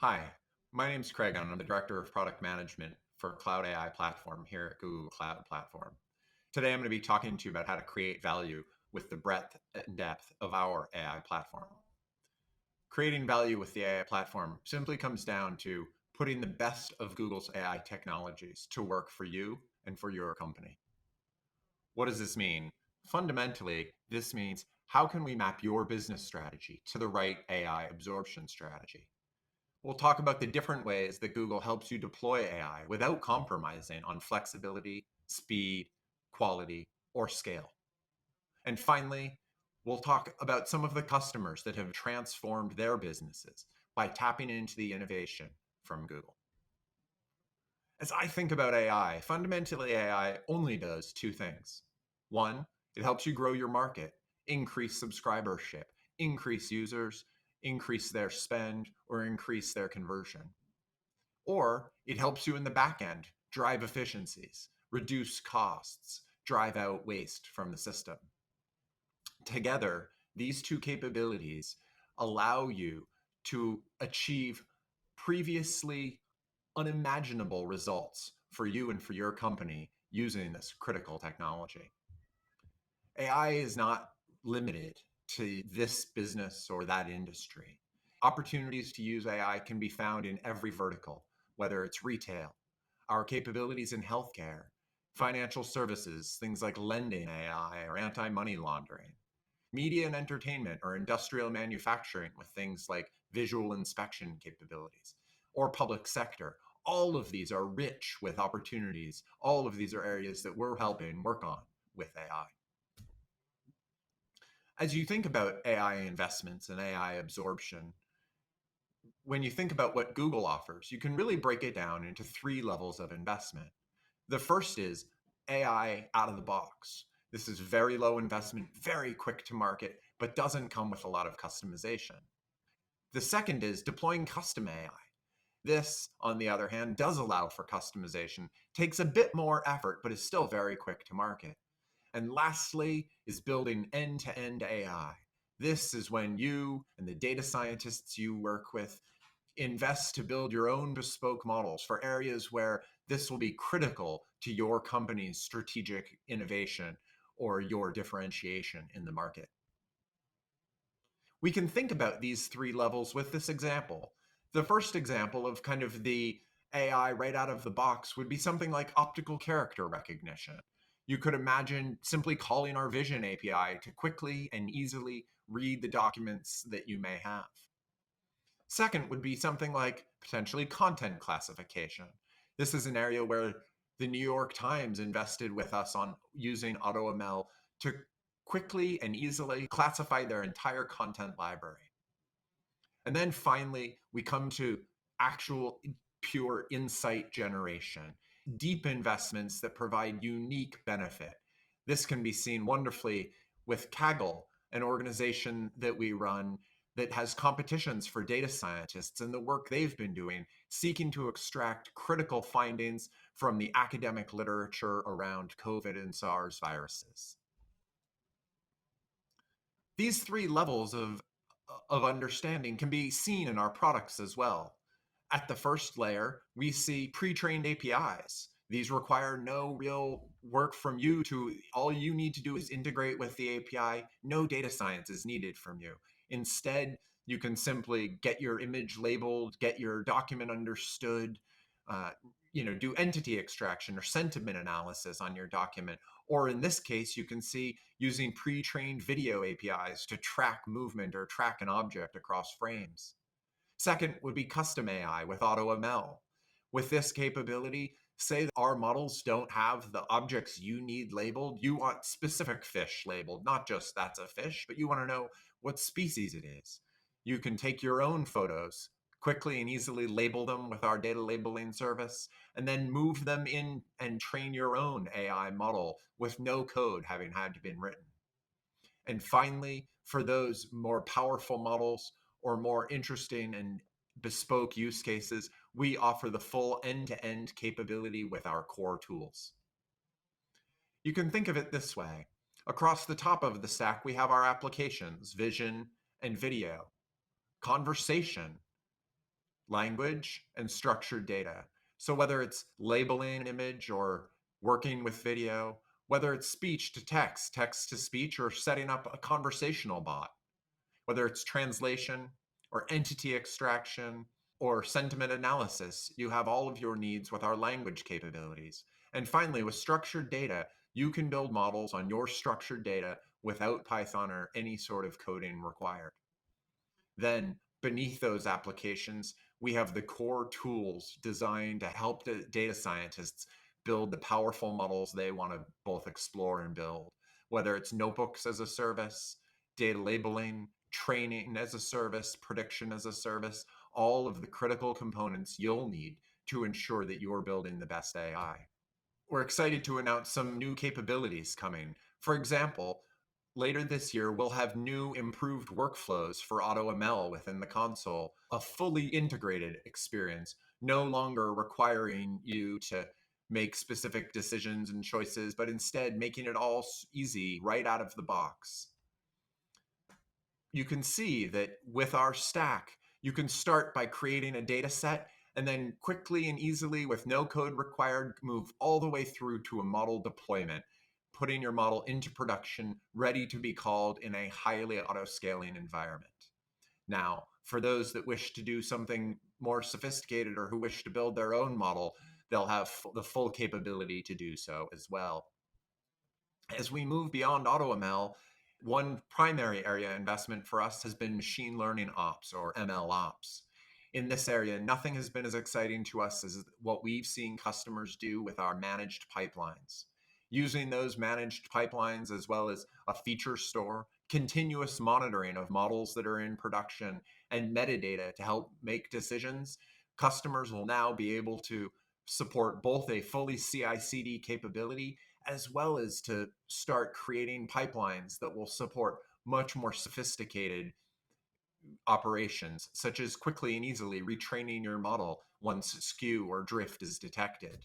Hi, my name's Craig. I'm the Director of Product Management for Cloud AI Platform here at Google Cloud Platform. Today, I'm going to be talking to you about how to create value with the breadth and depth of our AI platform. Creating value with the AI platform simply comes down to putting the best of Google's AI technologies to work for you and for your company. What does this mean? Fundamentally, this means how can we map your business strategy to the right AI absorption strategy? We'll talk about the different ways that Google helps you deploy AI without compromising on flexibility, speed, quality, or scale. And finally, we'll talk about some of the customers that have transformed their businesses by tapping into the innovation from Google. As I think about AI, fundamentally AI only does two things. One, it helps you grow your market, increase subscribership, increase users, increase their spend, or increase their conversion. Or it helps you in the back end drive efficiencies, reduce costs, drive out waste from the system. Together, these two capabilities allow you to achieve previously unimaginable results for you and for your company using this critical technology. AI is not limited to this business or that industry. Opportunities to use AI can be found in every vertical, whether it's retail, our capabilities in healthcare, financial services, things like lending AI or anti-money laundering, media and entertainment or industrial manufacturing with things like visual inspection capabilities, or public sector. All of these are rich with opportunities. All of these are areas that we're helping work on with AI. As you think about AI investments and AI absorption, when you think about what Google offers, you can really break it down into three levels of investment. The first is AI out of the box. This is very low investment, very quick to market, but doesn't come with a lot of customization. The second is deploying custom AI. This, on the other hand, does allow for customization, takes a bit more effort, but is still very quick to market. And lastly is building end-to-end AI. This is when you and the data scientists you work with invest to build your own bespoke models for areas where this will be critical to your company's strategic innovation or your differentiation in the market. We can think about these three levels with this example. The first example of kind of the AI right out of the box would be something like optical character recognition. You could imagine simply calling our Vision API to quickly and easily read the documents that you may have. Second would be something like potentially content classification. This is an area where the New York Times invested with us on using AutoML to quickly and easily classify their entire content library. And then finally, we come to actual pure insight generation, deep investments that provide unique benefit. This can be seen wonderfully with Kaggle, an organization that we run that has competitions for data scientists and the work they've been doing, seeking to extract critical findings from the academic literature around COVID and SARS viruses. These three levels of understanding can be seen in our products as well. At the first layer, we see pre-trained APIs. These require no real work from you. All you need to do is integrate with the API. No data science is needed from you. Instead, you can simply get your image labeled, get your document understood, do entity extraction or sentiment analysis on your document. Or in this case, you can see using pre-trained video APIs to track movement or track an object across frames. Second would be custom AI with AutoML. With this capability, say our models don't have the objects you need labeled. You want specific fish labeled, not just that's a fish, but you want to know what species it is. You can take your own photos, quickly and easily label them with our data labeling service, and then move them in and train your own AI model with no code having had to been written. And finally, for those more powerful models or more interesting and bespoke use cases, we offer the full end-to-end capability with our core tools. You can think of it this way. Across the top of the stack, we have our applications, vision and video, conversation, language, and structured data. So whether it's labeling an image or working with video, whether it's speech to text, text to speech, or setting up a conversational bot, whether it's translation or entity extraction or sentiment analysis, you have all of your needs with our language capabilities. And finally, with structured data, you can build models on your structured data without Python or any sort of coding required. Then, beneath those applications, we have the core tools designed to help the data scientists build the powerful models they want to both explore and build, whether it's notebooks as a service, data labeling, training as a service, prediction as a service, all of the critical components you'll need to ensure that you're building the best AI. We're excited to announce some new capabilities coming. For example, later this year, we'll have new improved workflows for AutoML within the console, a fully integrated experience, no longer requiring you to make specific decisions and choices, but instead making it all easy right out of the box. You can see that with our stack, you can start by creating a data set and then quickly and easily, with no code required, move all the way through to a model deployment, putting your model into production, ready to be called in a highly auto-scaling environment. Now, for those that wish to do something more sophisticated or who wish to build their own model, they'll have the full capability to do so as well. As we move beyond AutoML, one primary area of investment for us has been machine learning ops, or ML ops. In this area, nothing has been as exciting to us as what we've seen customers do with our managed pipelines. Using those managed pipelines, as well as a feature store, continuous monitoring of models that are in production, and metadata to help make decisions, customers will now be able to support both a fully CI/CD capability as well as to start creating pipelines that will support much more sophisticated operations, such as quickly and easily retraining your model once skew or drift is detected.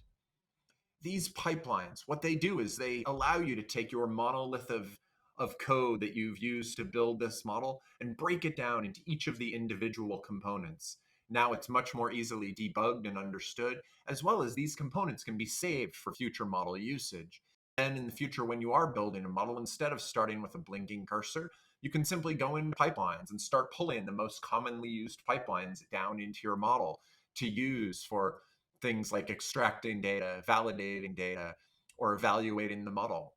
These pipelines, what they do is they allow you to take your monolith of code that you've used to build this model and break it down into each of the individual components. Now it's much more easily debugged and understood, as well as these components can be saved for future model usage. And in the future, when you are building a model, instead of starting with a blinking cursor, you can simply go into pipelines and start pulling the most commonly used pipelines down into your model to use for things like extracting data, validating data, or evaluating the model.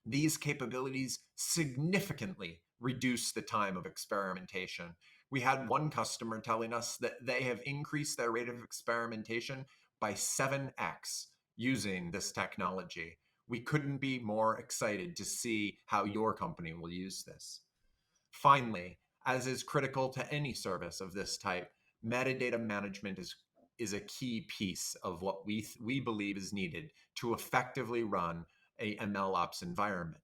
These capabilities significantly reduce the time of experimentation. We had one customer telling us that they have increased their rate of experimentation by 7x using this technology. We couldn't be more excited to see how your company will use this. Finally, as is critical to any service of this type, metadata management is a key piece of what we believe is needed to effectively run a MLOps environment.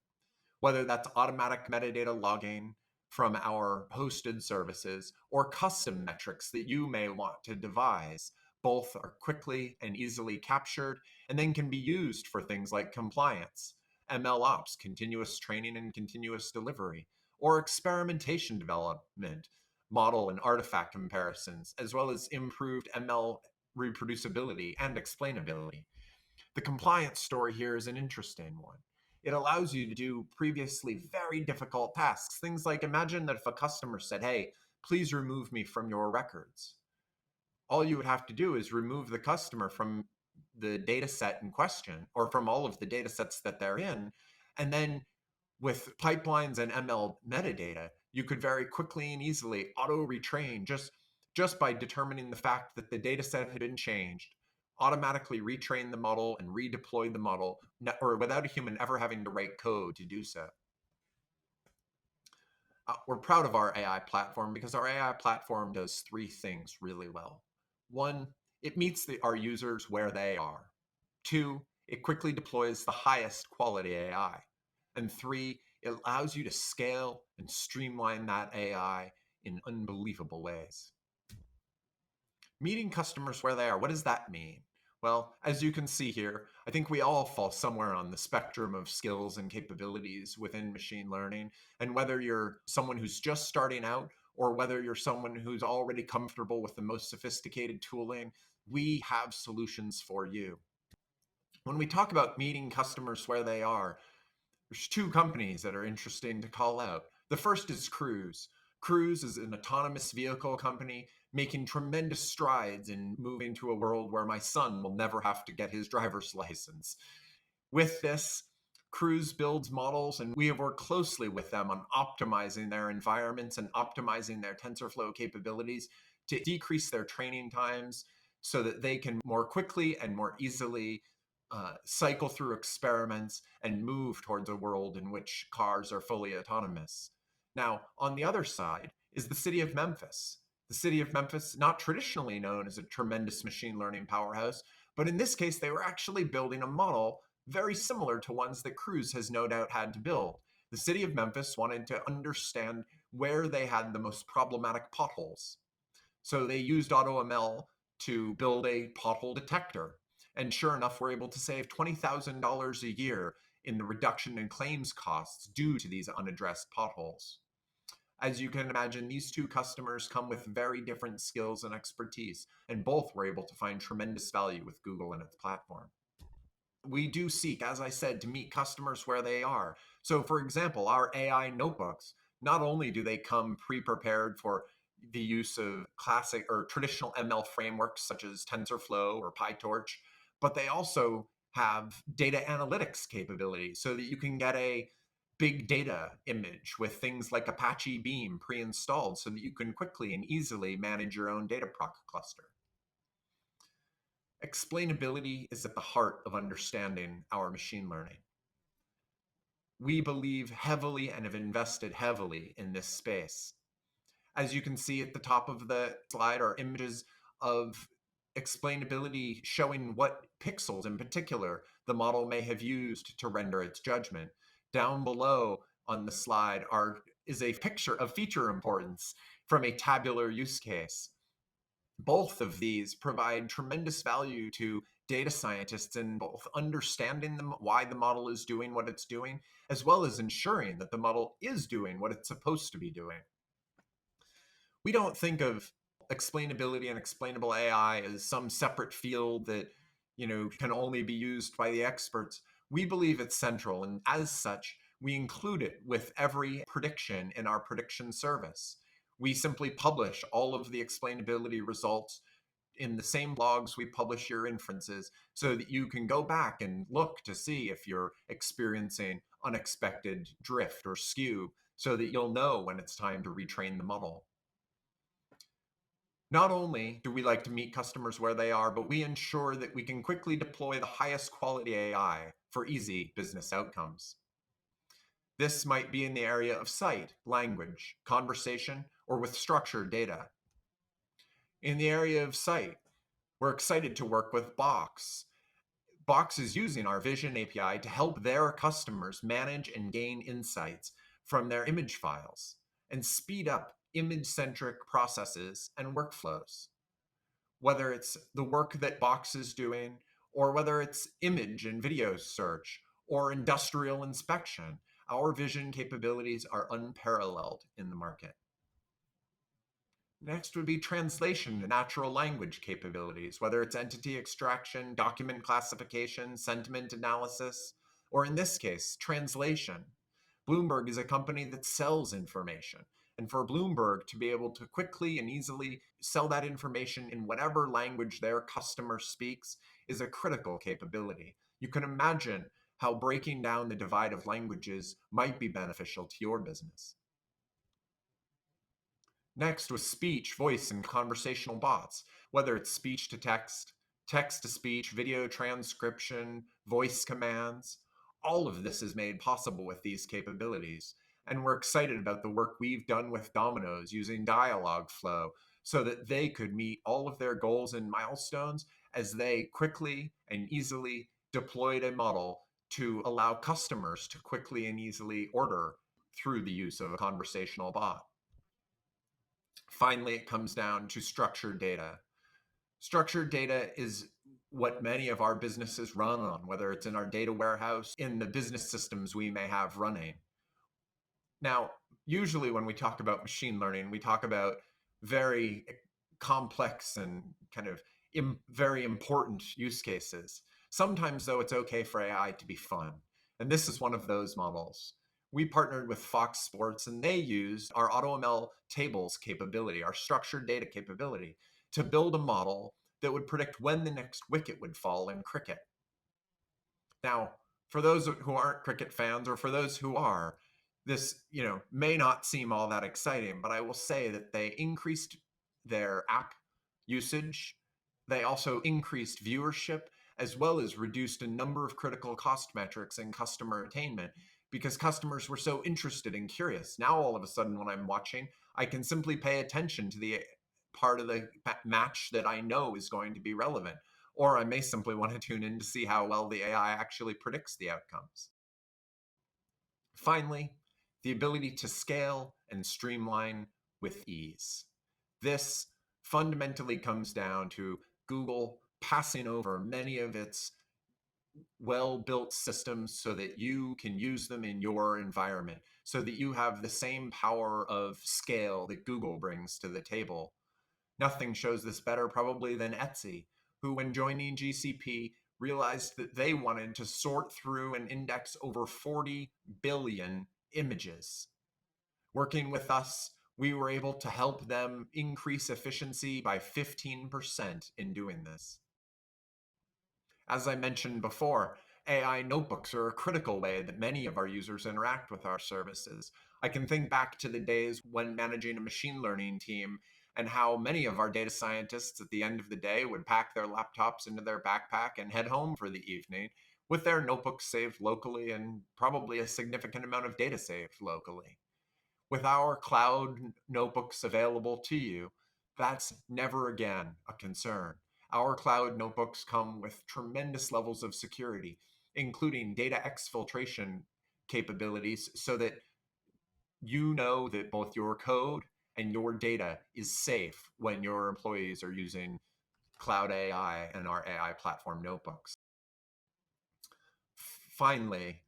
Whether that's automatic metadata logging from our hosted services or custom metrics that you may want to devise, both are quickly and easily captured and then can be used for things like compliance, MLOps, continuous training and continuous delivery, or experimentation development, model and artifact comparisons, as well as improved ML reproducibility and explainability. The compliance story here is an interesting one. It allows you to do previously very difficult tasks. Things like, imagine that if a customer said, hey, please remove me from your records. All you would have to do is remove the customer from the data set in question, or from all of the data sets that they're in. And then with pipelines and ML metadata, you could very quickly and easily auto retrain just by determining the fact that the data set had been changed, automatically retrain the model and redeploy the model, or without a human ever having to write code to do so. We're proud of our AI platform because our AI platform does three things really well. One, it meets our users where they are. Two, it quickly deploys the highest quality AI. And three, it allows you to scale and streamline that AI in unbelievable ways. Meeting customers where they are, what does that mean? Well, as you can see here, I think we all fall somewhere on the spectrum of skills and capabilities within machine learning. And whether you're someone who's just starting out or whether you're someone who's already comfortable with the most sophisticated tooling, we have solutions for you. When we talk about meeting customers where they are, there's two companies that are interesting to call out. The first is Cruz. Cruz is an autonomous vehicle company making tremendous strides in moving to a world where my son will never have to get his driver's license. With this, Cruz builds models, and we have worked closely with them on optimizing their environments and optimizing their TensorFlow capabilities to decrease their training times so that they can more quickly and more easily cycle through experiments and move towards a world in which cars are fully autonomous. Now, on the other side is the city of Memphis. The city of Memphis, not traditionally known as a tremendous machine learning powerhouse, but in this case, they were actually building a model very similar to ones that Cruz has no doubt had to build. The city of Memphis wanted to understand where they had the most problematic potholes. So they used AutoML to build a pothole detector. And sure enough, we're able to save $20,000 a year in the reduction in claims costs due to these unaddressed potholes. As you can imagine, these two customers come with very different skills and expertise, and both were able to find tremendous value with Google and its platform. We do seek, as I said, to meet customers where they are. So for example, our AI notebooks, not only do they come pre-prepared for the use of classic or traditional ML frameworks such as TensorFlow or PyTorch, but they also have data analytics capabilities so that you can get a big data image with things like Apache Beam pre-installed so that you can quickly and easily manage your own data cluster. Explainability is at the heart of understanding our machine learning. We believe heavily and have invested heavily in this space. As you can see at the top of the slide are images of explainability showing what pixels in particular the model may have used to render its judgment. Down below on the slide is a picture of feature importance from a tabular use case. Both of these provide tremendous value to data scientists in both understanding why the model is doing what it's doing, as well as ensuring that the model is doing what it's supposed to be doing. We don't think of explainability and explainable AI as some separate field that, can only be used by the experts. We believe it's central, and as such, we include it with every prediction in our prediction service. We simply publish all of the explainability results in the same blogs we publish your inferences so that you can go back and look to see if you're experiencing unexpected drift or skew so that you'll know when it's time to retrain the model. Not only do we like to meet customers where they are, but we ensure that we can quickly deploy the highest quality AI for easy business outcomes. This might be in the area of sight, language, conversation, or with structured data. In the area of sight, we're excited to work with Box. Box is using our Vision API to help their customers manage and gain insights from their image files and speed up image-centric processes and workflows. Whether it's the work that Box is doing, or whether it's image and video search, or industrial inspection, our vision capabilities are unparalleled in the market. Next would be translation to natural language capabilities, whether it's entity extraction, document classification, sentiment analysis, or in this case, translation. Bloomberg is a company that sells information. And for Bloomberg to be able to quickly and easily sell that information in whatever language their customer speaks is a critical capability. You can imagine how breaking down the divide of languages might be beneficial to your business. Next was speech, voice, and conversational bots, whether it's speech to text, text to speech, video transcription, voice commands. All of this is made possible with these capabilities. And we're excited about the work we've done with Domino's using Dialogflow so that they could meet all of their goals and milestones as they quickly and easily deployed a model to allow customers to quickly and easily order through the use of a conversational bot. Finally, it comes down to structured data. Structured data is what many of our businesses run on, whether it's in our data warehouse, in the business systems we may have running. Now, Usually when we talk about machine learning, we talk about very complex and kind of very important use cases. Sometimes, though, it's okay for AI to be fun. And this is one of those models. We partnered with Fox Sports, and they used our AutoML tables capability, our structured data capability, to build a model that would predict when the next wicket would fall in cricket. Now, for those who aren't cricket fans, or for those who are, this may not seem all that exciting, but I will say that they increased their app usage. They also increased viewership, as well as reduced a number of critical cost metrics and customer attainment, because customers were so interested and curious. Now, all of a sudden, when I'm watching, I can simply pay attention to the part of the match that I know is going to be relevant. Or I may simply want to tune in to see how well the AI actually predicts the outcomes. Finally, the ability to scale and streamline with ease. This fundamentally comes down to Google passing over many of its well-built systems so that you can use them in your environment, so that you have the same power of scale that Google brings to the table. Nothing shows this better probably than Etsy, who, when joining GCP, realized that they wanted to sort through and index over 40 billion images. Working with us, we were able to help them increase efficiency by 15% in doing this. As I mentioned before, AI notebooks are a critical way that many of our users interact with our services. I can think back to the days when managing a machine learning team and how many of our data scientists at the end of the day would pack their laptops into their backpack and head home for the evening with their notebooks saved locally and probably a significant amount of data saved locally. With our cloud notebooks available to you, that's never again a concern. Our cloud notebooks come with tremendous levels of security, including data exfiltration capabilities, so that you know that both your code and your data is safe when your employees are using cloud AI and our AI platform notebooks. Finally,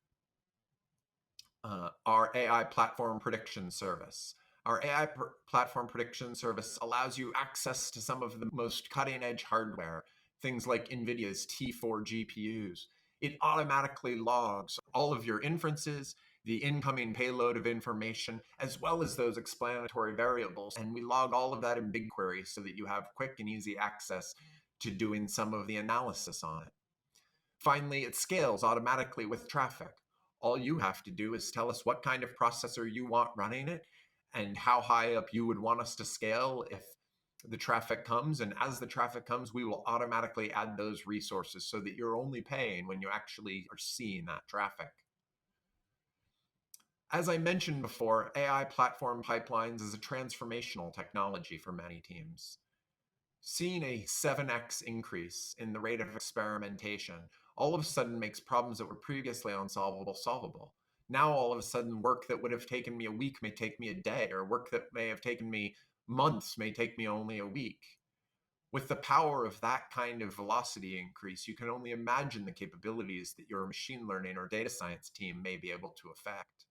our AI platform prediction service. Our AI platform prediction service allows you access to some of the most cutting edge hardware, things like NVIDIA's T4 GPUs. It automatically logs all of your inferences, the incoming payload of information, as well as those explanatory variables. And we log all of that in BigQuery so that you have quick and easy access to doing some of the analysis on it. Finally, it scales automatically with traffic. All you have to do is tell us what kind of processor you want running it and how high up you would want us to scale if the traffic comes. And as the traffic comes, we will automatically add those resources so that you're only paying when you actually are seeing that traffic. As I mentioned before, AI platform pipelines is a transformational technology for many teams. Seeing a 7x increase in the rate of experimentation all of a sudden makes problems that were previously unsolvable solvable. Now, all of a sudden, work that would have taken me a week may take me a day, or work that may have taken me months may take me only a week. With the power of that kind of velocity increase, you can only imagine the capabilities that your machine learning or data science team may be able to affect.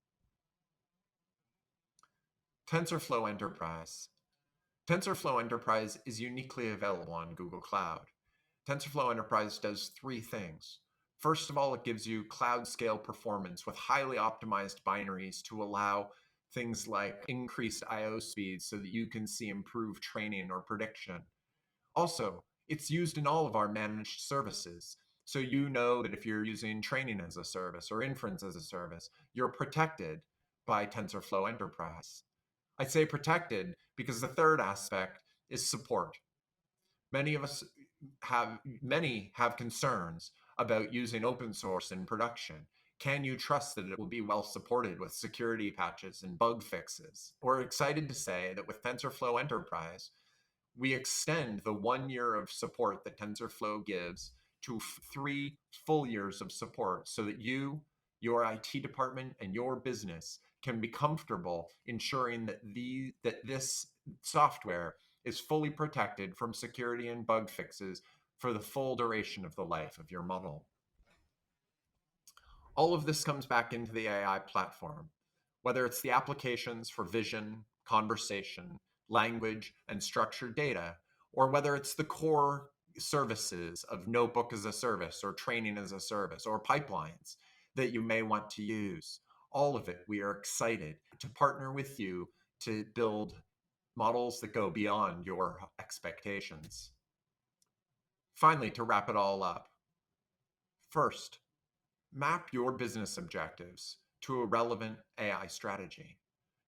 Tensorflow Enterprise. TensorFlow Enterprise is uniquely available on Google Cloud. TensorFlow Enterprise does three things. First of all, it gives you cloud scale performance with highly optimized binaries to allow things like increased I/O speeds so that you can see improved training or prediction. Also, it's used in all of our managed services. So you know that if you're using training as a service or inference as a service, you're protected by TensorFlow Enterprise. I say protected because the third aspect is support. Many have concerns about using open source in production. Can you trust that it will be well supported with security patches and bug fixes? We're excited to say that with TensorFlow Enterprise, we extend the 1 year of support that TensorFlow gives to 3 full years of support so that you, your IT department, and your business can be comfortable ensuring that this software is fully protected from security and bug fixes for the full duration of the life of your model. All of this comes back into the AI platform. Whether it's the applications for vision, conversation, language, and structured data, or whether it's the core services of notebook as a service or training as a service or pipelines that you may want to use. All of it, we are excited to partner with you to build models that go beyond your expectations. Finally, to wrap it all up, first, map your business objectives to a relevant AI strategy.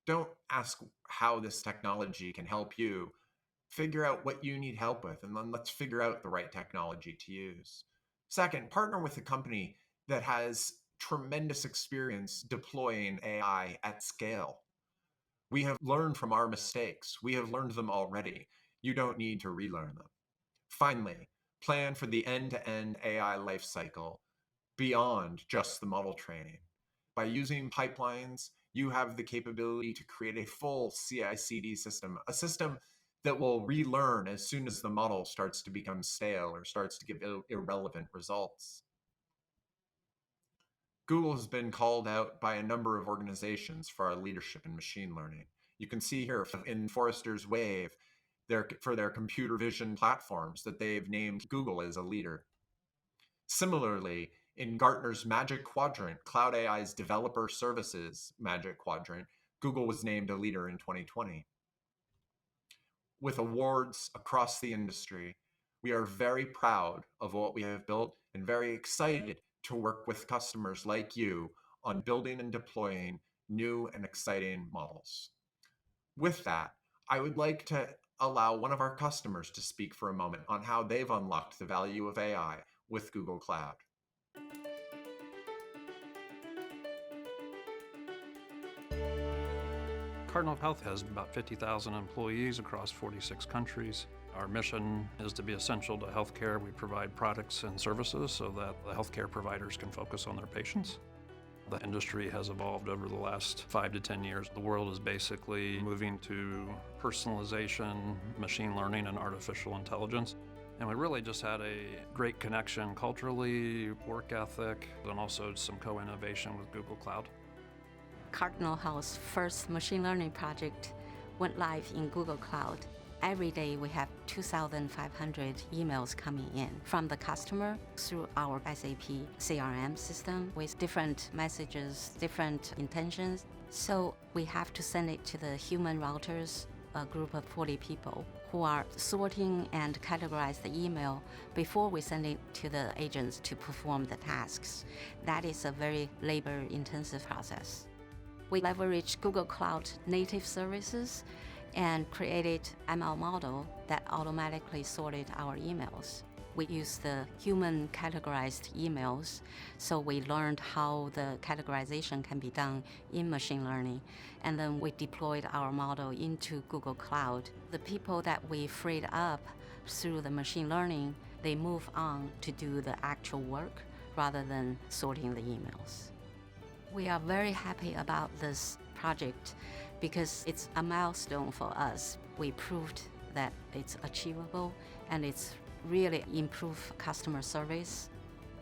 Don't ask how this technology can help you. Figure out what you need help with, and then let's figure out the right technology to use. Second, partner with a company that has tremendous experience deploying AI at scale. We have learned from our mistakes. We have learned them already. You don't need to relearn them. Finally, plan for the end-to-end AI lifecycle beyond just the model training. By using pipelines, you have the capability to create a full CI/CD system, a system that will relearn as soon as the model starts to become stale or starts to give irrelevant results. Google has been called out by a number of organizations for our leadership in machine learning. You can see here in Forrester's Wave, for their computer vision platforms, that they've named Google as a leader. Similarly, in Gartner's Magic Quadrant, Cloud AI's Developer Services Magic Quadrant, Google was named a leader in 2020. With awards across the industry, we are very proud of what we have built and very excited to work with customers like you on building and deploying new and exciting models. With that, I would like to allow one of our customers to speak for a moment on how they've unlocked the value of AI with Google Cloud. Cardinal Health has about 50,000 employees across 46 countries. Our mission is to be essential to healthcare. We provide products and services so that the healthcare providers can focus on their patients. The industry has evolved over the last 5 to 10 years. The world is basically moving to personalization, machine learning, and artificial intelligence. And we really just had a great connection culturally, work ethic, and also some co-innovation with Google Cloud. Cardinal Health's first machine learning project went live in Google Cloud. Every day we have 2,500 emails coming in from the customer through our SAP CRM system with different messages, different intentions. So we have to send it to the human routers, a group of 40 people who are sorting and categorize the email before we send it to the agents to perform the tasks. That is a very labor-intensive process. We leverage Google Cloud native services and created ML model that automatically sorted our emails. We use the human categorized emails, so we learned how the categorization can be done in machine learning, and then we deployed our model into Google Cloud. The people that we freed up through the machine learning, they move on to do the actual work rather than sorting the emails. We are very happy about this project because it's a milestone for us. We proved that it's achievable and it's really improved customer service.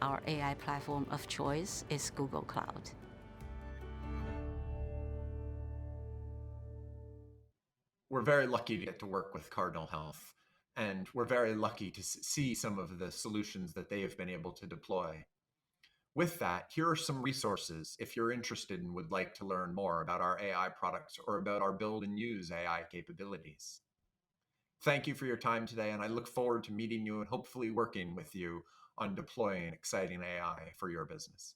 Our AI platform of choice is Google Cloud. We're very lucky to get to work with Cardinal Health, and we're very lucky to see some of the solutions that they have been able to deploy. With that, here are some resources if you're interested and would like to learn more about our AI products or about our build and use AI capabilities. Thank you for your time today, and I look forward to meeting you and hopefully working with you on deploying exciting AI for your business.